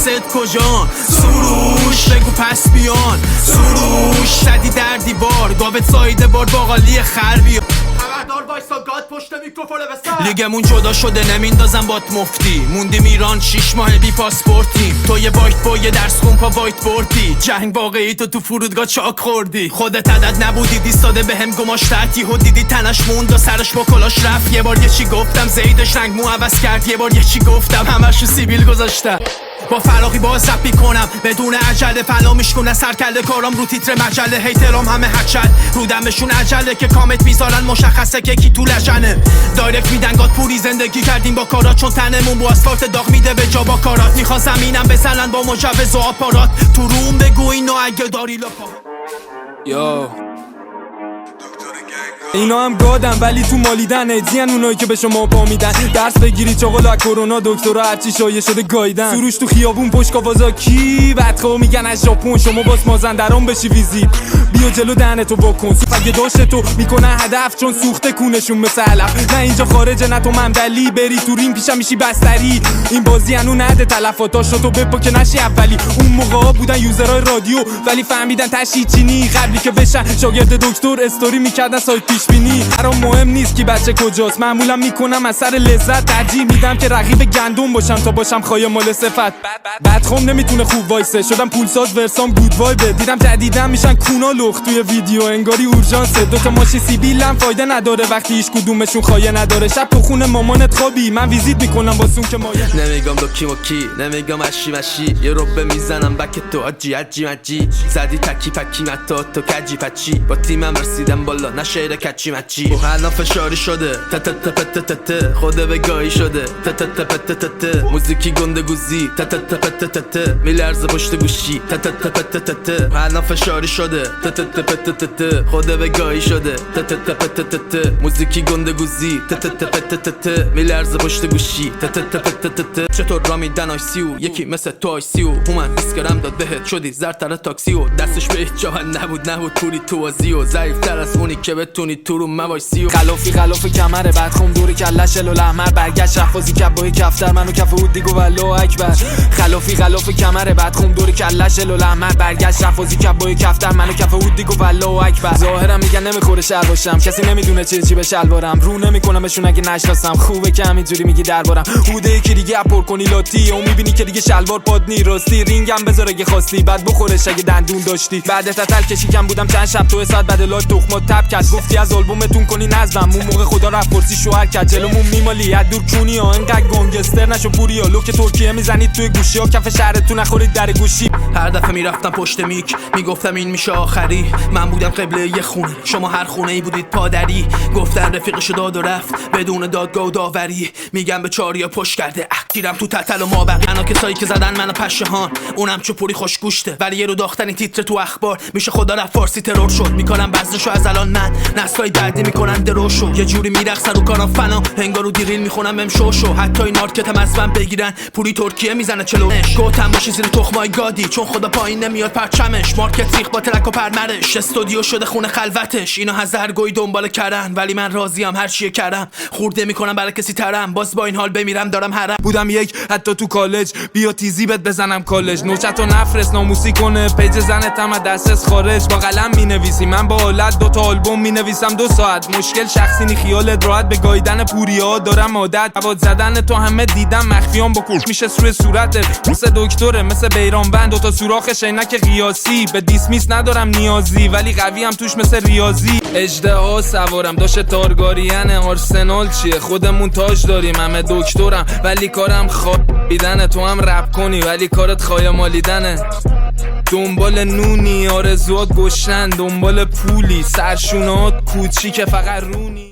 دستت کجان؟ سروش بگو پس بیان، سروش زدی در دیوار، گاوت سایده بار باقالی خربی. خبردار وایسا گاد پشت میکروفون بسر. لیگمون جدا شده نمیندازم بات مفتی، موندیم ایران 6 ماه بی پاسپورتیم. تو یه وایت بوی درس خون پا وایت بورتی، جنگ واقعی تو فرودگاه چاک خوردی. خودت عدد نبودی دیستاده بهم گماشتتی و دیدی تنش موند و سرش با کلاش رفت. یه بار یه چی گفتم زیدش رنگ مو عوض کرد، یه بار یه چی گفتم همشو سیبیل گذاشتم. با فراقی باز رپ میکنم بدون عجله، فنا میشکنه سرکله کارام رو تیتر مجله. هیترام همه حچل رو دمشون عجله که کامنت میذارن مشخصه که کی تو لجنه. دایرکت میدن گاد پوری زندگی کردیم با کارات، چون تنمون با اسفالت داغ میده به جا با کارات. میخوان زمینم بزنن با مجوز و آپارات، تو روم بگو اینو اگه داری لاپا. یا اینا هم گادن ولی تو مالیدن، ادزین اونایی که به شما پا میدن. درس بگیری چاقل از کرونا، دکترا هرچی شایع شده گایدن. سروش تو خیابون پشت کاوازا کی بدخوا میگن از ژاپن، شما باس مازندران بشی ویزیت. بیا جلو دهنتو واکن، اگه داشته تو میکنه هدف چون سوخته کونشون مثل علف. نه اینجا خارجه نه تو منبلی، بری تو رینگ پیشم میشی بستری. این بازی هنو نده تلفاتاشو تو بپا که نشی اولی. اون موقعا بودن یوزرای رادیو ولی فهمیدن تشی چینی، قبلی که بشن شاگرد دکتر استوری میکردن سایت پیش بینی. برام مهم نیست کی بچه کجاست، معمولا میکنم از سر لذت، ترجیح میدم که رقیب گندم باشم تا باشم خایه مال صفت. بدخوام نمیتونه خوب وایسه، شدم پولساز ورسام گود وایب. دیدم جدیدا میشن کونا لخت توی ویدیو انگاری اورژانس. دوتا ماشی سیبیلم فایده نداره وقتی هیچ کدومشون خایه نداره. شب تو خونه مامانت خوابی من ویزیت میکنم واسون که مایه. نمیگم دوکی موکی نمیگم اشی مشی، یه ربه میزنم بک تو عجی عجی مجی. زدی تکی پکی متا تو کجی پچی، با تیمم رسیدم بالا نشیره کچی مچی. و الان فشاری شده تت تت تت تت، خوده بگاهی شده تت تت تت تت. موزیکی گنده گوزی تت تت تت تت، میلرزه پشت گوشی تت تت تت تت. الان فشاری شده تت تت تت تت، خوده بگاهی شده تت تت تت تت. موزیکی گنده گوزی تت تت تت تت، میلرزه پشت گوشی تت تت تت تت. چطور را میدن آیسیو یکی مثل تو آیسیو، هومن بیسکرم داد بهت شدی زرتر تاکسیو. دستش به هیچ جا نبود پوری تو بازیو، ضعیفتر از اونی که بتونی تو رو موایسیو. خلاف کمره بعد دور کلش لول احمر، برگشت رفازی کبای کفتر منو کف بود دیگو والله اکبر. خلاف کمره بعد دور کلش لول احمر، برگشت رفازی کبای کفتر منو کف بود دیگو والله اکبر. ظاهرم میگن نمیخوره شر باشم، کسی نمیدونه چی به شلوارم. رو نمیکنمشون اگه نشناسم، خوبه که همینجوری میگی دربارم. هوده یکی دیگه پر کنی لاتی و میبینی که دیگه شلوار پاد نی راستی. رینگم بذار اگه خواستی بعد بخورش اگه دندون داشتی. بعد تتل کشیکم بودم چند شب تو ساعت بعد لاک تخمات تپ کرد، گفتی از آلبومتون کنی نظمم. اون موقع خدا رفت پرسی شوهر کرد جلومون میمالی از دور کونی ها. اینقدر گنگستر نشو پوریا، لوک ترکیه میزنید توی گوشی ها، کف شهرتون نخورید در گوشی. هر دفعه میرفتم پشت میک میگفتم این میشه آخری. من بودم قبله یه خونه، شما هر خونه ای بودید پادری. گفتن رفیقشو داد و رفت بدون دادگاه و داوری. میگم به چاریا پشت کرده گیرم تو تتل و ما بقی. انا کسایی که زدن منو پشهان، اونم چوپوری خوشگوشته ولی یه رو داختن این تیتر تو اخبار. میشه خدا رفت فارسی ترور شد، میکنم بزنشو از الان من نسلای بعدی میکنن دروشو. یه جوری میرقصن رو کارم فنا، انگارو دیریل میخونم امشوشو. حتی این مارکتم از من بگیرن پوری ترکیه میزنه چلونش. گوتم باشی زیر تخمای گادی چون خدا پایین نمیاد پرچمش. مارکت ریخ با ترک و پرمرش، استودیو شده خونه خلوتش. اینا هزارگوی دنبال کردن ولی من راضیم هر چیه کردم. خورده میکنم برای کسی ترم، باز با این حال بمیرم دارم حرم. بودم یک حتی تو کالج، بیا تیزی بهت بزنم کالج. نوچتو نفرست ناموسی کنه پیج زنتم از دسترس خارج. با قلم مینویسی من با حالت دوتا آلبوم مینویسم 2 ساعت. مشکل شخصی نی خیالت راحت به گایدن پوریا دارم عادت. مواد زدن تو همه دیدم مخفیام با کورت میشه روی صورتت. مثل دکتره مثل بیرانوند دوتا سوراخ عینک قیاسی. به دیسمیس ندارم نیازی ولی قویم توش مثل ریاضی. اژدها سوارم داشت تارگاریان آرسنال چیه، خودمون تاج داریم همه دکترم ولی کارم خوابیدنه. تو هم رپ کنی ولی کارت خایه مالیدنه. دنبال نونی آرزوات گشنن، دنبال پولی سرشونات کوچی که فقط رونی.